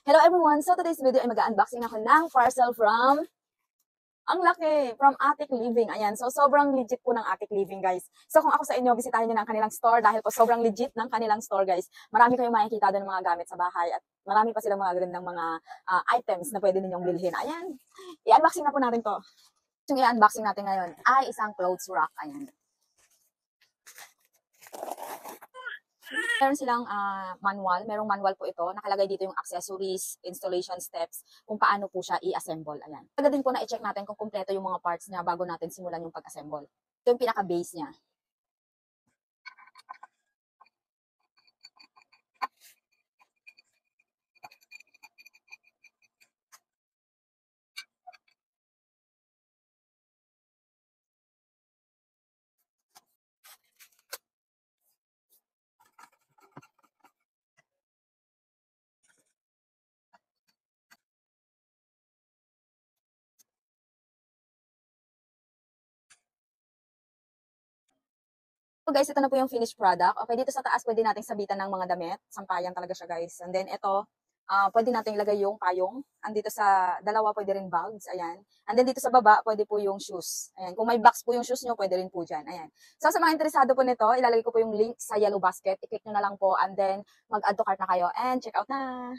Hello everyone! So today's video ay mag-unboxing ako ng parcel from, ang laki, from Attic Living. Ayan, so sobrang legit po ng Attic Living, guys. So kung ako sa inyo, bisitahin nyo ng kanilang store dahil po sobrang legit ng kanilang store, guys. Marami kayong makikita doon ng mga gamit sa bahay at marami pa silang mga gandang mga items na pwede ninyong bilhin. Ayan, i-unboxing na po natin to. Yung i-unboxing natin ngayon ay isang clothes rack. Ayan. Meron silang manual, merong manual po ito. Nakalagay dito yung accessories, installation steps, kung paano po siya i-assemble. Ayan. Agad din po na i-check natin kung kumpleto yung mga parts niya bago natin simulan yung pag-assemble. Ito yung pinaka-base niya. So guys, ito na po yung finished product. Okay, dito sa taas pwede nating sabitan ng mga damit. Sampayan talaga siya, guys. And then ito, pwede nating ilagay yung payong. Andito sa dalawa pwede rin bags. Ayan. And then dito sa baba, pwede po yung shoes. Ayan. Kung may box po yung shoes nyo, pwede rin po dyan. Ayan. So sa mga interesado po nito, ilalagay ko po yung link sa yellow basket. I-click nyo na lang po and then mag-add to cart na kayo and check out na.